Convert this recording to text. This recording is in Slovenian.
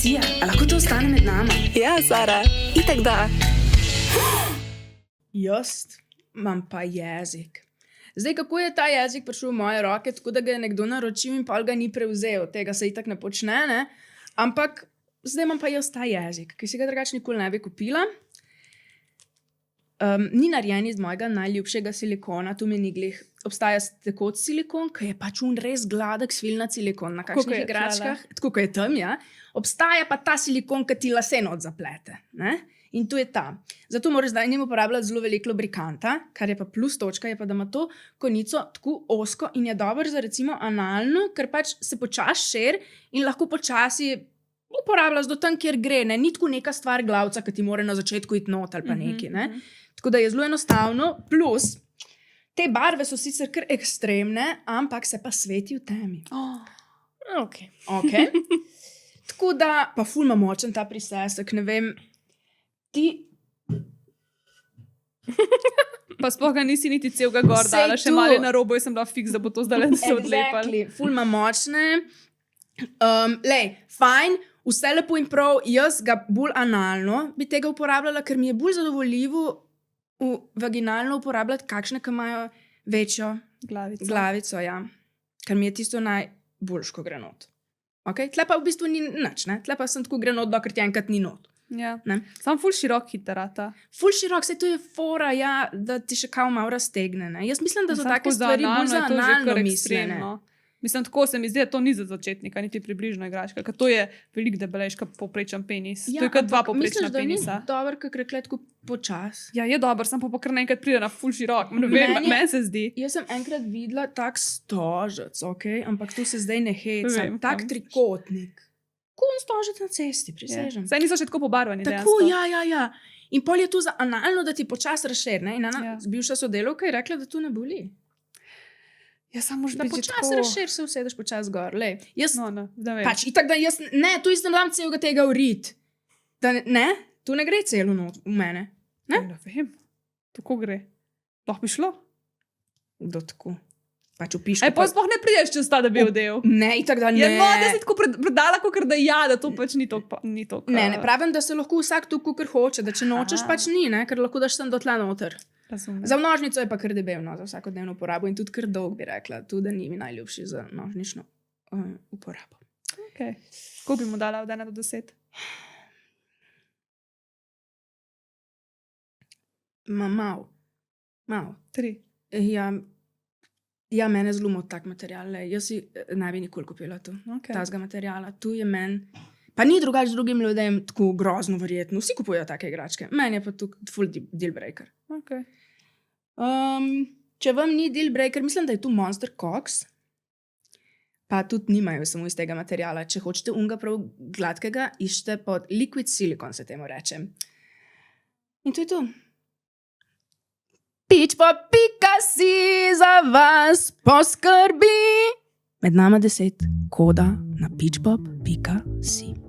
Sija, a lahko to ostane med nama? Ja, Sara, itak da. Jaz imam pa jezik. Zdaj, kako je ta jezik prišel v moje roke, tako da ga je nekdo naročil in pa ga ni prevzel. Tega se itak ne počne, ne? Ampak zdaj imam pa jaz ta jezik, ki si ga drugače nikoli ne bi kupila. Ni narejen iz mojega najljubšega silikona, tu mi ni glih. Obstaja tekoč silikon, ki je pač res gladek, svilnat silikon na kakšnih igračkah. Tako, ko je tam, ja. Obstaja pa ta silikon, ki ti lase not zaplete. Ne? In tu je ta. Zato moraš zdaj njim uporabljati zelo veliko lubrikanta, kar je pa plus točka, je pa, da ima to konico tako ozko in je dobro za recimo analno, ker pač se počasi šer in lahko počasi uporabljaš do tam, kjer gre. Ne? Ni tako neka stvar glavca, ki ti mora na začetku iti not ali pa nekaj. Ne? Tako da je zelo enostavno. Plus, te barve so sicer kar ekstremne, ampak se pa sveti v temi. Okay. Tako da, pa ful ima močen ta prisesek, ne vem, ti... Pa sploh ga nisi niti celega gor dala, še malo na robo, jaz sem bila fiks, da bo to zdaj se odlepal. Exactly, ful ima močne. Fajn, vse lepo in prav, jaz ga bolj analno bi tega uporabljala, ker mi je bolj zadovoljivo vaginalno uporabljati kakšne, ki imajo večjo glavico, ja. Ker mi je tisto najboljš, ko gre not. Okay? Tle pa v bistvu ni nič, ne? Tle pa sem tako gre not, dokler ti enkrat ni not. Ja. Sam ful širok hitarata. Ful širok, saj to je fora, ja, da ti še kao malo raztegne. Ne? Jaz mislim, da so take stvari bolj za analno mislene. Mislim, tako se mi zdi, da to ni za začetnika, niti približno igračka, ker to je veliko debelejška poprečen penis. Ja, to je kot dva poprečna penisa. Misliš, da ni dober, kakor rekletko počas? Ja, je dober, sem pa kar naenkrat pride na ful širok. Meni se zdi. Jaz sem enkrat videla tak stožec, okay? Ampak to se zdaj ne heca. Tak trikotnik. Kun stožec na cesti, prisežem. Saj niso še tako pobarvani. Tako, ja. In pol je tu za analno, da ti počas razšer, ne? In Ana, bivša sodelavka, je rekla, da to ne boli. Ja, samo že da počas razšer se usedeš počas gor. Lej, jaz, da vem. Pač, itak da jaz, ne, tu isto ne dam celega tega urit. Da ne, tu ne gre celo not v mene. Ne? Ne vem, tako gre. Lahko bi šlo. Do tako. Pač upiško. Pa sploh ne priješ čez ta debel del. Ne, itak da ne. Je da si tako predala, kakor da ja, da to pač ni tok. Ne, pravim, da se lahko vsak tu kakor hoče, da če nočeš pač ni, ne, ker lahko daš sem do tla noter. Razumem. Za množnico je pa kar debel, no, za vsakodnevno uporabo in tudi kar dolg bi rekla, tudi da ni mi najljubši za množnično uporabo. Okay. Kako bi mu dala od 1 do 10? Mal. 3. Ja, mene zelo moti tak material. Jaz si ne bi nikoli kupila to. Tazga materijala. Tu je meni. Pa ni drugač drugim ljudem tako grozno verjetno. Vsi kupujejo take igračke. Meni je pa tu full deal breaker. Okay. Če vam ni deal breaker, mislim, da je tu Monster Cox. Pa tudi nimajo samo iz tega materijala. Če hočete unga prav gladkega, iščete pod liquid silicon, se temu reče. In to je to. Peachpop.si za vas poskrbi. Med nama 10 koda na peachpop.si.